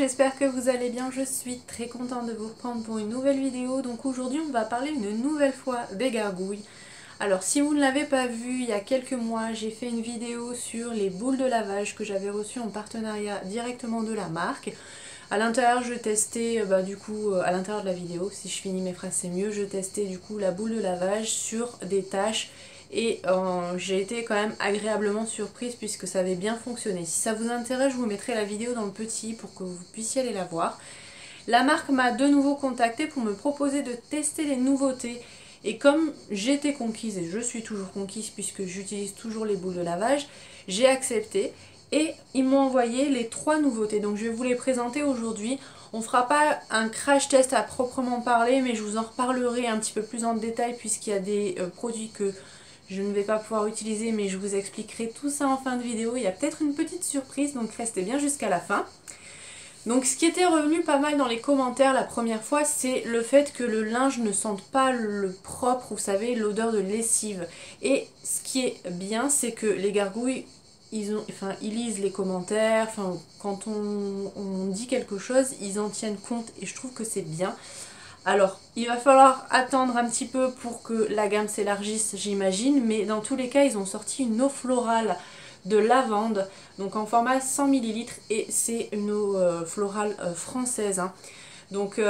j'espère que vous allez bien, je suis très contente de vous reprendre pour une nouvelle vidéo. Donc aujourd'hui on va parler une nouvelle fois des gargouilles. Alors si vous ne l'avez pas vu, il y a quelques mois j'ai fait une vidéo sur les boules de lavage que j'avais reçues en partenariat directement de la marque. À l'intérieur je testais, à l'intérieur de la vidéo, si je finis mes phrases c'est mieux, je testais du coup la boule de lavage sur des tâches. Et j'ai été quand même agréablement surprise puisque ça avait bien fonctionné. Si ça vous intéresse, je vous mettrai la vidéo dans le petit pour que vous puissiez aller la voir. La marque m'a de nouveau contactée pour me proposer de tester les nouveautés. Et comme j'étais conquise, et je suis toujours conquise puisque j'utilise toujours les boules de lavage, j'ai accepté. Et ils m'ont envoyé les 3 nouveautés. Donc je vais vous les présenter aujourd'hui. On ne fera pas un crash test à proprement parler, mais je vous en reparlerai un petit peu plus en détail puisqu'il y a des produits que je ne vais pas pouvoir utiliser, mais je vous expliquerai tout ça en fin de vidéo. Il y a peut-être une petite surprise, donc restez bien jusqu'à la fin. Donc ce qui était revenu pas mal dans les commentaires la première fois, c'est le fait que le linge ne sente pas le propre, vous savez, l'odeur de lessive. Et ce qui est bien, c'est que les gargouilles, ils lisent les commentaires, quand on dit quelque chose, ils en tiennent compte et je trouve que c'est bien. Alors, il va falloir attendre un petit peu pour que la gamme s'élargisse, j'imagine, mais dans tous les cas, ils ont sorti une eau florale de lavande, donc en format 100 ml, et c'est une eau florale française. Hein. Donc,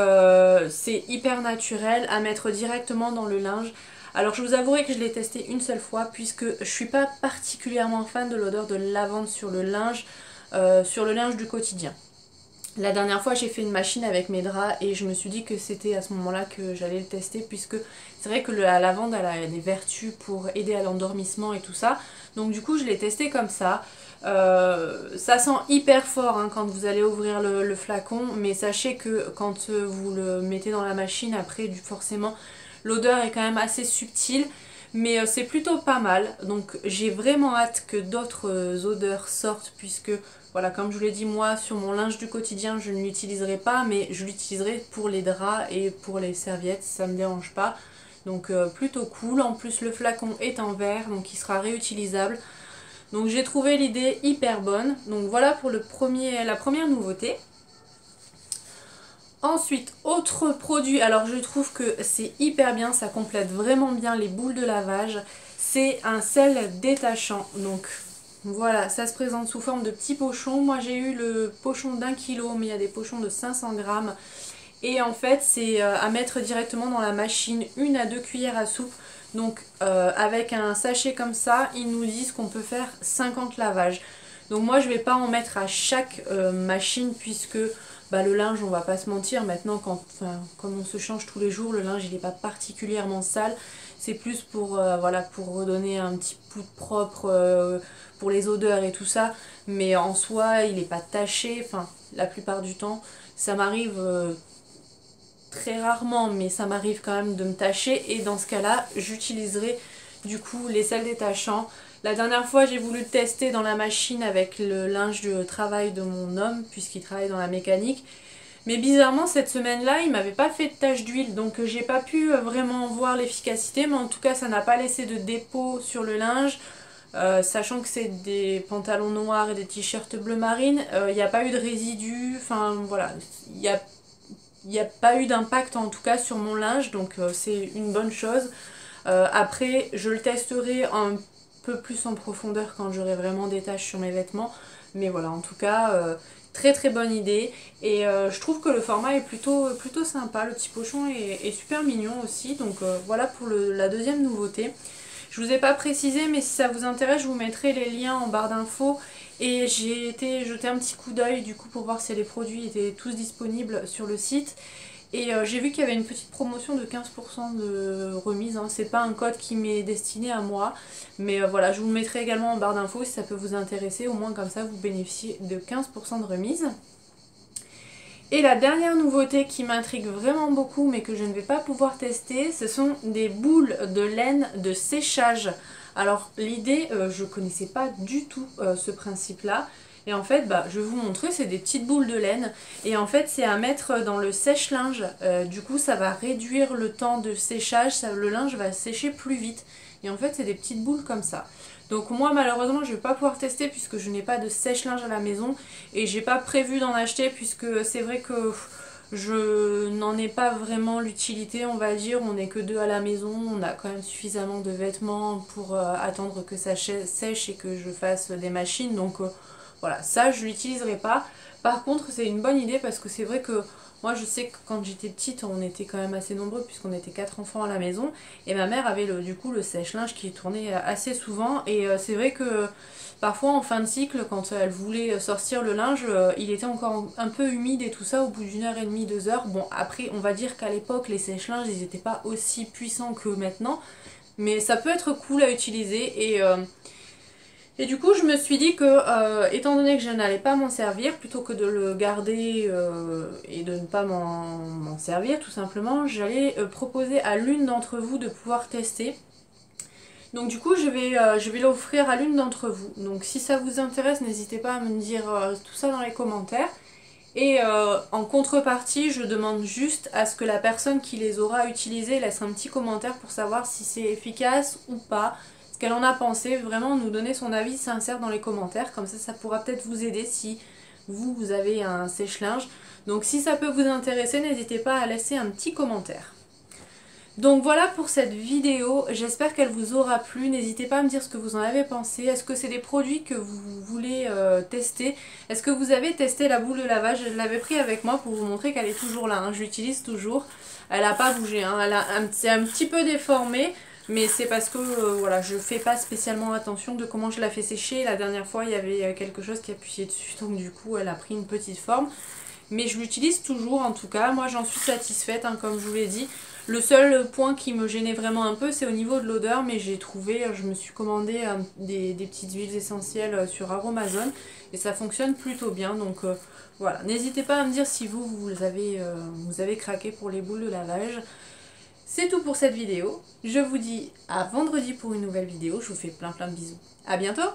c'est hyper naturel à mettre directement dans le linge. Alors, je vous avouerai que je l'ai testé une seule fois, puisque je suis pas particulièrement fan de l'odeur de lavande sur le linge du quotidien. La dernière fois j'ai fait une machine avec mes draps et je me suis dit que c'était à ce moment-là que j'allais le tester puisque c'est vrai que la lavande elle a des vertus pour aider à l'endormissement et tout ça. Donc du coup je l'ai testé comme ça. Ça sent hyper fort hein, quand vous allez ouvrir le flacon, mais sachez que quand vous le mettez dans la machine après forcément l'odeur est quand même assez subtile. Mais c'est plutôt pas mal, donc j'ai vraiment hâte que d'autres odeurs sortent puisque, voilà, comme je vous l'ai dit, moi, sur mon linge du quotidien, je ne l'utiliserai pas, mais je l'utiliserai pour les draps et pour les serviettes, ça me dérange pas. Donc plutôt cool, en plus le flacon est en verre, donc il sera réutilisable. Donc j'ai trouvé l'idée hyper bonne, donc voilà pour la première nouveauté. Ensuite, autre produit, alors je trouve que c'est hyper bien, ça complète vraiment bien les boules de lavage. C'est un sel détachant, donc voilà, ça se présente sous forme de petits pochons. Moi j'ai eu le pochon d'1 kg, mais il y a des pochons de 500 grammes. Et en fait c'est à mettre directement dans la machine, 1 à 2 cuillères à soupe. Donc avec un sachet comme ça, ils nous disent qu'on peut faire 50 lavages. Donc moi je vais pas en mettre à chaque machine puisque le linge, on va pas se mentir, maintenant comme on se change tous les jours, le linge il n'est pas particulièrement sale. C'est plus pour, pour redonner un petit coup de propre pour les odeurs et tout ça. Mais en soi, il n'est pas taché, la plupart du temps. Ça m'arrive très rarement, mais ça m'arrive quand même de me tacher. Et dans ce cas-là, j'utiliserai du coup les sels détachants. La dernière fois j'ai voulu tester dans la machine avec le linge de travail de mon homme puisqu'il travaille dans la mécanique. Mais bizarrement cette semaine-là il m'avait pas fait de tache d'huile donc j'ai pas pu vraiment voir l'efficacité. Mais en tout cas ça n'a pas laissé de dépôt sur le linge. Sachant que c'est des pantalons noirs et des t-shirts bleu marine. Il n'y a pas eu de résidus. Voilà. Il n'y a pas eu d'impact en tout cas sur mon linge. Donc c'est une bonne chose. Après je le testerai un peu plus en profondeur quand j'aurai vraiment des taches sur mes vêtements, mais voilà, en tout cas très très bonne idée. Et je trouve que le format est plutôt sympa, le petit pochon est super mignon aussi. Donc voilà pour la deuxième nouveauté. Je vous ai pas précisé, mais si ça vous intéresse je vous mettrai les liens en barre d'infos. Et j'ai été jeter un petit coup d'œil du coup pour voir si les produits étaient tous disponibles sur le site. Et j'ai vu qu'il y avait une petite promotion de 15% de remise, hein. C'est pas un code qui m'est destiné à moi, mais voilà, je vous le mettrai également en barre d'infos si ça peut vous intéresser, au moins comme ça vous bénéficiez de 15% de remise. Et la dernière nouveauté qui m'intrigue vraiment beaucoup mais que je ne vais pas pouvoir tester, ce sont des boules de laine de séchage. Alors l'idée, je connaissais pas du tout ce principe-là. Et en fait, je vais vous montrer, c'est des petites boules de laine. Et en fait, c'est à mettre dans le sèche-linge. Du coup, ça va réduire le temps de séchage, le linge va sécher plus vite. Et en fait, c'est des petites boules comme ça. Donc moi malheureusement je vais pas pouvoir tester puisque je n'ai pas de sèche-linge à la maison et j'ai pas prévu d'en acheter puisque c'est vrai que je n'en ai pas vraiment l'utilité, on va dire. On n'est que deux à la maison, on a quand même suffisamment de vêtements pour attendre que ça sèche et que je fasse des machines. Donc voilà, ça je l'utiliserai pas. Par contre c'est une bonne idée parce que c'est vrai que moi je sais que quand j'étais petite on était quand même assez nombreux puisqu'on était 4 enfants à la maison. Et ma mère avait du coup le sèche-linge qui tournait assez souvent. Et c'est vrai que parfois en fin de cycle, quand elle voulait sortir le linge, il était encore un peu humide et tout ça au bout d'une heure et demie, 2 heures. Bon après on va dire qu'à l'époque les sèche-linges ils n'étaient pas aussi puissants que maintenant. Mais ça peut être cool à utiliser et du coup je me suis dit que étant donné que je n'allais pas m'en servir, plutôt que de le garder et de ne pas m'en servir tout simplement, j'allais proposer à l'une d'entre vous de pouvoir tester. Donc du coup je vais l'offrir à l'une d'entre vous. Donc si ça vous intéresse, n'hésitez pas à me dire tout ça dans les commentaires. Et en contrepartie, je demande juste à ce que la personne qui les aura utilisés laisse un petit commentaire pour savoir si c'est efficace ou pas, ce qu'elle en a pensé, vraiment nous donner son avis sincère dans les commentaires, comme ça pourra peut-être vous aider si vous avez un sèche-linge. Donc si ça peut vous intéresser, n'hésitez pas à laisser un petit commentaire. Donc voilà pour cette vidéo, j'espère qu'elle vous aura plu, n'hésitez pas à me dire ce que vous en avez pensé, est-ce que c'est des produits que vous voulez tester, est-ce que vous avez testé la boule de lavage, je l'avais pris avec moi pour vous montrer qu'elle est toujours là, hein. Je l'utilise toujours, elle n'a pas bougé, hein. C'est un petit peu déformé, mais c'est parce que voilà, je fais pas spécialement attention de comment je la fais sécher, la dernière fois il y avait quelque chose qui appuyait dessus, donc du coup elle a pris une petite forme. Mais je l'utilise toujours en tout cas, moi j'en suis satisfaite hein, comme je vous l'ai dit. Le seul point qui me gênait vraiment un peu c'est au niveau de l'odeur, mais j'ai trouvé, je me suis commandé des petites huiles essentielles sur Aromazone et ça fonctionne plutôt bien. Donc voilà, n'hésitez pas à me dire si vous avez craqué pour les boules de lavage. C'est tout pour cette vidéo, je vous dis à vendredi pour une nouvelle vidéo, je vous fais plein de bisous. À bientôt!